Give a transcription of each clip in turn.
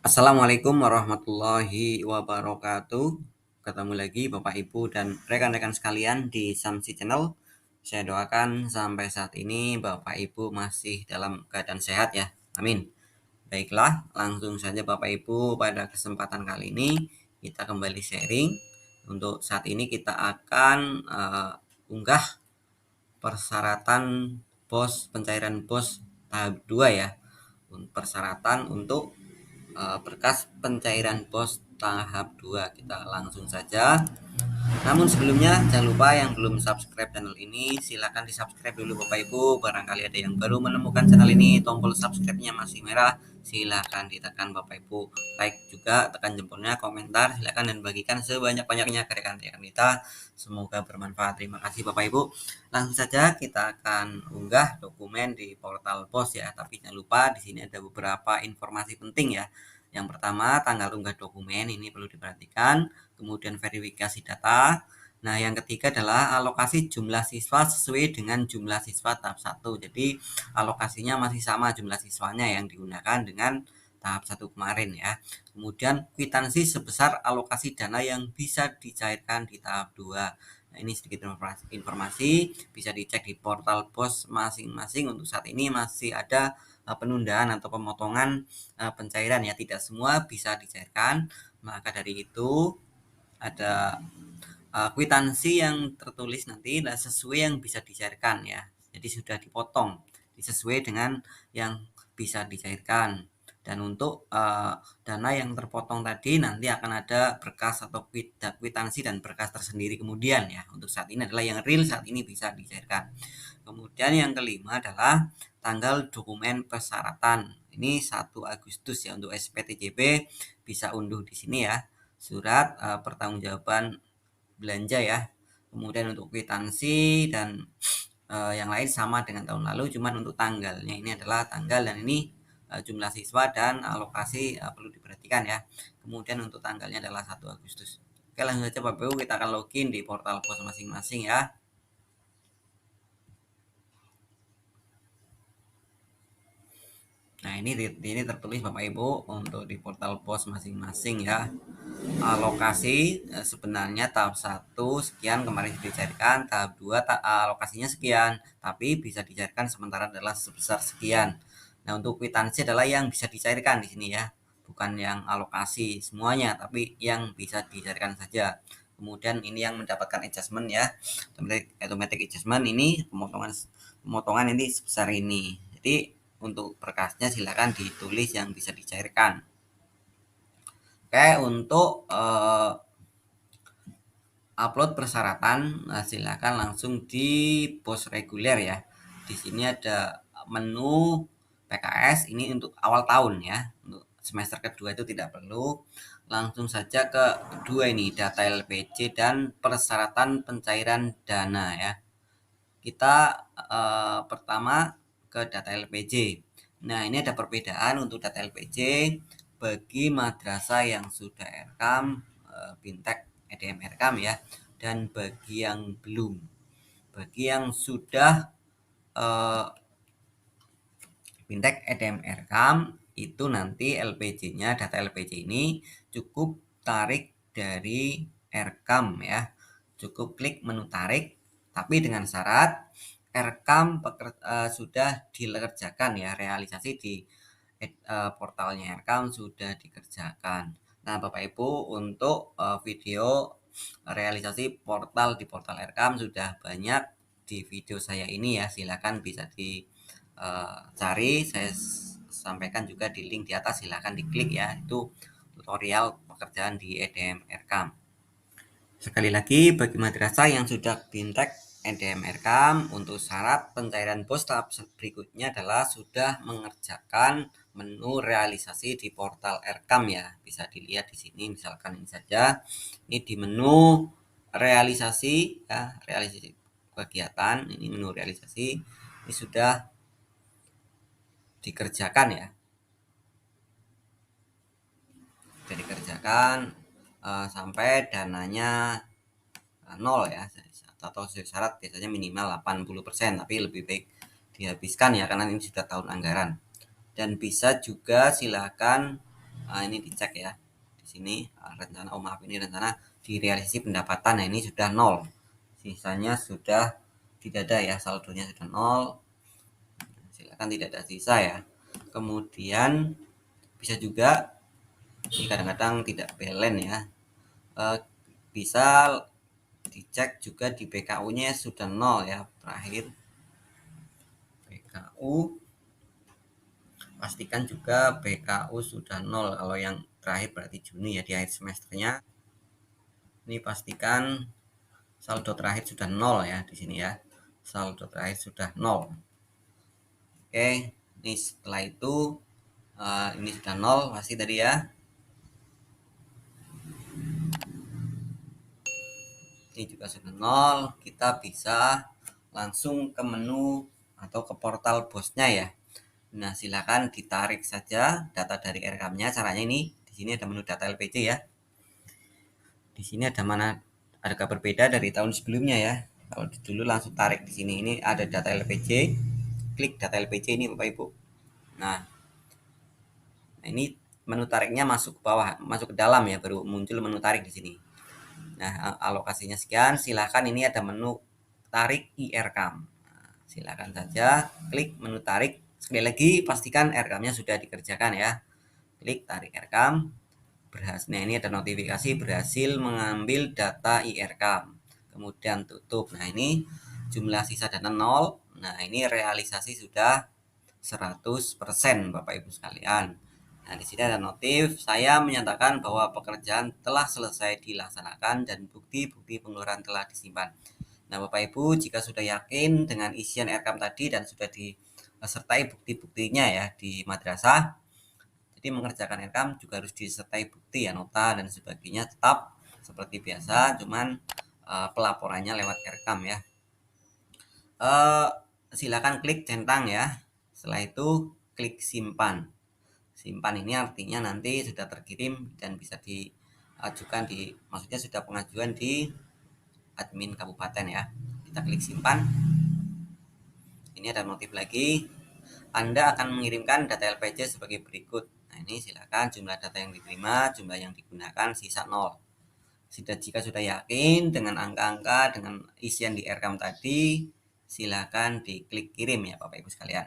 Assalamualaikum warahmatullahi wabarakatuh. Ketemu lagi Bapak Ibu dan rekan-rekan sekalian di Samsi Channel. Saya doakan sampai saat ini Bapak Ibu masih dalam keadaan sehat ya. Amin. Baiklah, langsung saja Bapak Ibu pada kesempatan kali ini kita kembali sharing. Untuk saat ini kita akan unggah persyaratan pencairan BOS tahap 2 ya. Persyaratan untuk berkas pencairan BOS tahap 2. Kita langsung saja. Namun sebelumnya jangan lupa yang belum subscribe channel ini silahkan di subscribe dulu Bapak Ibu. Barangkali ada yang baru menemukan channel ini, tombol subscribe-nya masih merah, silahkan ditekan Bapak Ibu. Like juga, tekan jempolnya, komentar silahkan dan bagikan sebanyak-banyaknya ke rekan-rekan kita. Semoga bermanfaat. Terima kasih Bapak Ibu. Langsung saja kita akan unggah dokumen di portal BOS ya. Tapi jangan lupa di sini ada beberapa informasi penting ya. Yang pertama, tanggal unggah dokumen ini perlu diperhatikan, kemudian verifikasi data. Nah, yang ketiga adalah alokasi jumlah siswa sesuai dengan jumlah siswa tahap 1. Jadi, alokasinya masih sama jumlah siswanya yang digunakan dengan tahap 1 kemarin ya. Kemudian kwitansi sebesar alokasi dana yang bisa dicairkan di tahap 2. Nah, ini sedikit informasi bisa dicek di portal BOS masing-masing. Untuk saat ini masih ada penundaan atau pemotongan pencairan ya, tidak semua bisa dicairkan. Maka dari itu ada kwitansi yang tertulis nanti sesuai yang bisa dicairkan ya, jadi sudah dipotong sesuai dengan yang bisa dicairkan. Dan untuk dana yang terpotong tadi nanti akan ada berkas atau kwitansi dan berkas tersendiri kemudian ya. Untuk saat ini adalah yang real saat ini bisa dicairkan. Kemudian yang kelima adalah tanggal dokumen persyaratan. Ini 1 Agustus ya. Untuk SPTJB bisa unduh di sini ya. Surat pertanggungjawaban belanja ya. Kemudian untuk kwitansi dan yang lain sama dengan tahun lalu, cuman untuk tanggalnya ini adalah tanggal dan ini jumlah siswa dan alokasi perlu diperhatikan ya. Kemudian untuk tanggalnya adalah 1 Agustus. Oke, langsung saja Bapak Ibu kita akan login di portal BOS masing-masing ya. Nah, ini tertulis Bapak Ibu untuk di portal BOS masing-masing ya. Alokasi sebenarnya tahap 1 sekian kemarin dicairkan, tahap 2 alokasinya sekian, tapi bisa dicairkan sementara adalah sebesar sekian. Nah, untuk kwitansi adalah yang bisa dicairkan di sini ya, bukan yang alokasi semuanya, tapi yang bisa dicairkan saja. Kemudian ini yang mendapatkan adjustment ya, automatic adjustment ini pemotongan ini sebesar ini. Jadi untuk berkasnya silakan ditulis yang bisa dicairkan. Oke, untuk upload persyaratan silakan langsung di BOS reguler ya. Di sini ada menu PKS ini untuk awal tahun ya. Untuk semester kedua itu tidak perlu. Langsung saja ke kedua ini data LPJ dan persyaratan pencairan dana ya. Kita pertama ke data LPJ. Nah, ini ada perbedaan untuk data LPJ bagi madrasah yang sudah RKAM, Bintek, EDM RKAM ya, dan bagi yang belum. Bagi yang sudah Bintek, EDM RKAM itu nanti LPJ-nya, data LPJ ini cukup tarik dari RKAM ya. Cukup klik menu tarik, tapi dengan syarat RKAM sudah dikerjakan ya, realisasi di portalnya RKAM sudah dikerjakan. Nah, Bapak Ibu untuk video realisasi portal di portal RKAM sudah banyak di video saya ini ya, silakan bisa dicari, saya sampaikan juga di link di atas, silakan diklik ya, itu tutorial pekerjaan di EDM RKAM. Sekali lagi, bagi madrasah yang sudah Bintek EDM RKAM, untuk syarat pencairan BOS tahap berikutnya adalah sudah mengerjakan menu realisasi di portal RKAM ya. Bisa dilihat di sini, misalkan ini saja. Ini di menu realisasi ya, realisasi kegiatan, ini menu realisasi. Ini sudah dikerjakan ya. Sudah dikerjakan sampai dananya 0 ya, atau syarat biasanya minimal 80%, tapi lebih baik dihabiskan ya karena ini sudah tahun anggaran. Dan bisa juga silakan Ini dicek ya. Di sini rencana, oh maaf, ini rencana direalisasi pendapatan. Nah, ini sudah nol. Sisanya sudah tidak ada ya, saldonya sudah nol. Silakan tidak ada sisa ya. Kemudian bisa juga ini kadang-kadang tidak balance ya. Eh, Bisa dicek juga di BKU-nya sudah nol ya. Terakhir BKU, pastikan juga BKU sudah nol. Kalau yang terakhir berarti Juni ya, di akhir semesternya. Ini pastikan saldo terakhir sudah nol ya di sini ya. Saldo terakhir sudah nol. Oke, ini setelah itu ini sudah nol pasti tadi ya. Ini juga sudah nol. Kita bisa langsung ke menu atau ke portal bosnya ya. Nah, silakan ditarik saja data dari RKAM-nya. Caranya ini di sini ada menu data LPC ya. Di sini ada mana, ada berbeda dari tahun sebelumnya ya. Kalau dulu langsung tarik di sini. Ini ada data LPC. Klik data LPC ini Bapak Ibu. Nah, ini menu tariknya masuk ke bawah, masuk ke dalam ya, baru muncul menu tarik di sini. Nah, alokasinya sekian. Silakan ini ada menu tarik IRKAM. Nah, silakan saja klik menu tarik. Sekali lagi pastikan RKAM-nya sudah dikerjakan ya. Klik tarik RKAM. Berhasil. Nah, ini ada notifikasi berhasil mengambil data IRKAM. Kemudian tutup. Nah, ini jumlah sisa dana 0. Nah, ini realisasi sudah 100% Bapak Ibu sekalian. Nah, di sini ada notif, saya menyatakan bahwa pekerjaan telah selesai dilaksanakan dan bukti-bukti pengeluaran telah disimpan. Nah, Bapak Ibu, jika sudah yakin dengan isian RKAM tadi dan sudah disertai bukti-buktinya ya di madrasah, jadi mengerjakan RKAM juga harus disertai bukti ya, nota dan sebagainya, tetap seperti biasa, cuman pelaporannya lewat RKAM ya. Silakan klik centang ya. Setelah itu klik simpan. Simpan ini artinya nanti sudah terkirim dan bisa diajukan maksudnya sudah pengajuan di admin kabupaten ya. Kita klik simpan. Ini ada notif lagi. Anda akan mengirimkan data LPC sebagai berikut. Nah, ini silakan jumlah data yang diterima, jumlah yang digunakan, sisa 0. Jika sudah yakin dengan angka-angka, dengan isian di RKAM tadi, silakan diklik kirim ya Bapak Ibu sekalian.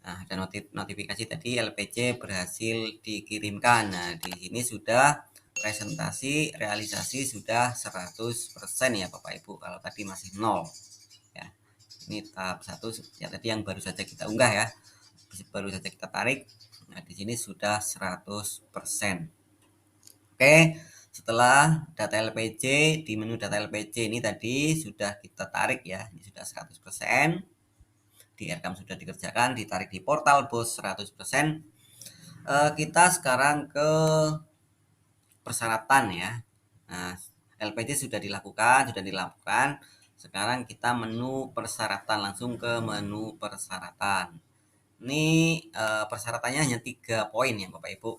Nah, ada notifikasi tadi LPC berhasil dikirimkan. Nah, di sini sudah presentasi realisasi sudah 100% ya Bapak Ibu. Kalau tadi masih 0 ya. Ini tahap 1 ya, tadi yang baru saja kita unggah ya. Baru saja kita tarik. Nah, di sini sudah 100%. Oke, setelah data LPC, di menu data LPC ini tadi sudah kita tarik ya. Ini sudah 100%. Di RKAM sudah dikerjakan, ditarik di portal bos 100%. Kita sekarang ke persyaratan ya. Nah, LPC sudah dilakukan. Sekarang kita menu persyaratan, langsung ke menu persyaratan. Ini persyaratannya hanya 3 poin ya Bapak Ibu.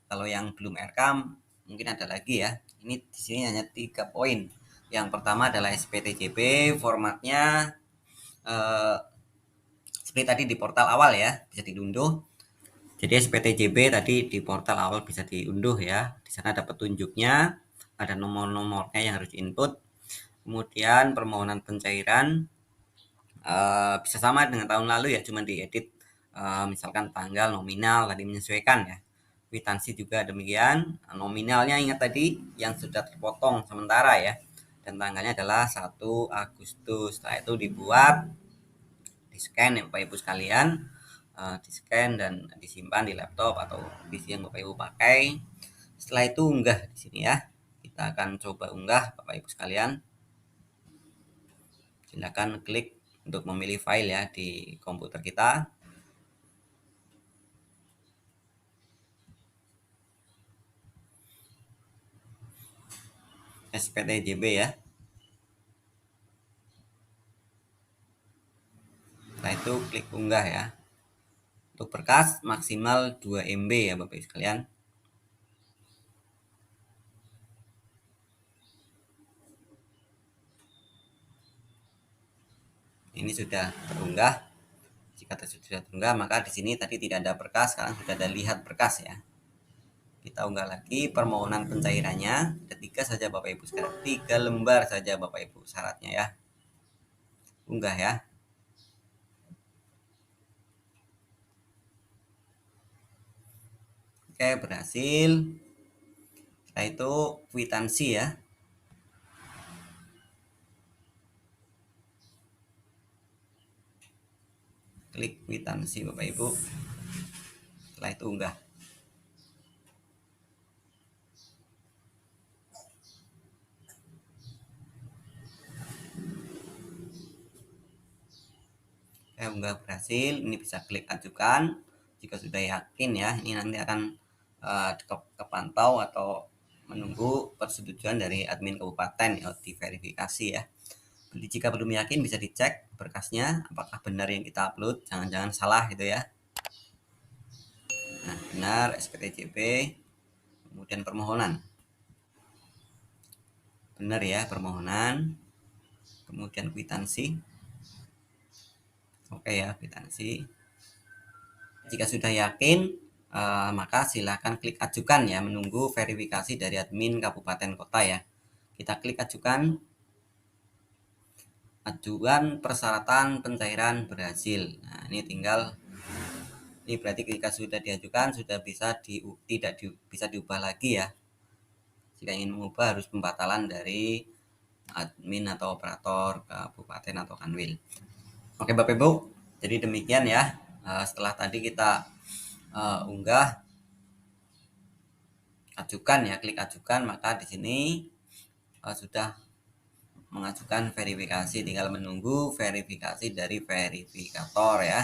Kalau yang belum RKAM mungkin ada lagi ya. Ini di sini hanya 3 poin. Yang pertama adalah SPTJB, formatnya seperti tadi di portal awal ya, bisa diunduh. Jadi SPTJB tadi di portal awal bisa diunduh ya. Di sana ada petunjuknya, ada nomor-nomornya yang harus input. Kemudian permohonan pencairan bisa sama dengan tahun lalu ya, cuma diedit misalkan tanggal, nominal tadi menyesuaikan ya. Kwitansi juga demikian. Nominalnya ingat tadi yang sudah terpotong sementara ya. Dan tanggalnya adalah 1 Agustus. Setelah itu dibuat, di scan ya Bapak Ibu sekalian, di scan dan disimpan di laptop atau PC yang Bapak Ibu pakai. Setelah itu unggah di sini ya. Kita akan coba unggah Bapak Ibu sekalian. Silakan klik untuk memilih file ya di komputer kita. SPTJB ya. Setelah itu klik unggah ya. Untuk berkas maksimal 2 MB ya Bapak Ibu sekalian. Ini sudah terunggah. Jika sudah terunggah, maka di sini tadi tidak ada berkas, sekarang sudah ada lihat berkas ya. Kita unggah lagi permohonan pencairannya. Ada 3 saja Bapak Ibu sekarang. 3 lembar saja Bapak Ibu syaratnya ya. Unggah ya. Oke, berhasil. Setelah itu kwitansi ya. Klik kwitansi Bapak Ibu. Setelah itu unggah. Unggah berhasil. Ini bisa klik ajukan. Jika sudah yakin ya, ini nanti akan kepantau atau menunggu persetujuan dari admin kabupaten ya, diverifikasi ya. Jadi jika belum yakin bisa dicek berkasnya apakah benar yang kita upload, jangan-jangan salah gitu ya. Nah, benar SPTJP, kemudian permohonan. Benar ya permohonan, kemudian kwitansi. Oke ya, kwitansi. Jika sudah yakin, maka silakan klik ajukan ya, menunggu verifikasi dari admin kabupaten kota ya. Kita klik ajukan. Ajukan persyaratan pencairan berhasil. Nah, ini tinggal, ini berarti ketika sudah diajukan sudah bisa bisa diubah lagi ya. Jika ingin mengubah harus pembatalan dari admin atau operator kabupaten atau kanwil. Oke Bapak Ibu, jadi demikian ya. Setelah tadi kita unggah ajukan ya, klik ajukan, maka di sini sudah mengajukan verifikasi, tinggal menunggu verifikasi dari verifikator ya,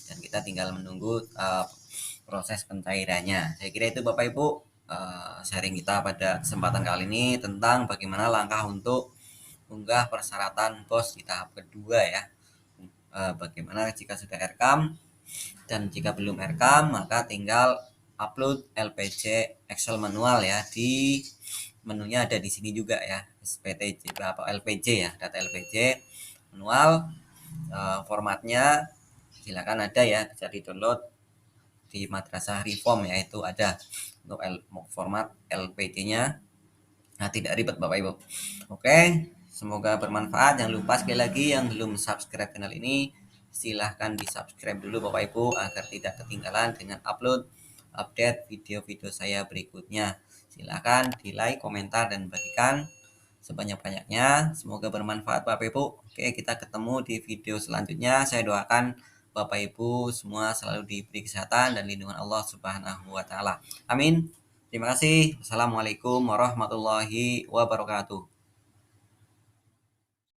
dan kita tinggal menunggu proses pencairannya. Saya kira itu Bapak Ibu sharing kita pada kesempatan kali ini tentang bagaimana langkah untuk unggah persyaratan BOS di tahap kedua ya. Bagaimana jika sudah rekam, dan jika belum rekam maka tinggal upload LPJ Excel manual ya. Di menunya ada di sini juga ya, SPTJ apa LPJ ya, data LPJ manual. Formatnya silakan ada ya, bisa di download di Madrasah Reform ya, itu ada untuk format LPJ-nya. Nah, tidak ribet Bapak Ibu. Oke, semoga bermanfaat. Jangan lupa sekali lagi yang belum subscribe channel ini, silahkan di subscribe dulu Bapak Ibu agar tidak ketinggalan dengan upload update video-video saya berikutnya. Silahkan di like, komentar, dan bagikan sebanyak-banyaknya. Semoga bermanfaat Bapak Ibu. Oke, kita ketemu di video selanjutnya. Saya doakan Bapak Ibu semua selalu diberi kesehatan dan lindungan Allah Subhanahu wa taala. Amin. Terima kasih. Assalamualaikum warahmatullahi wabarakatuh.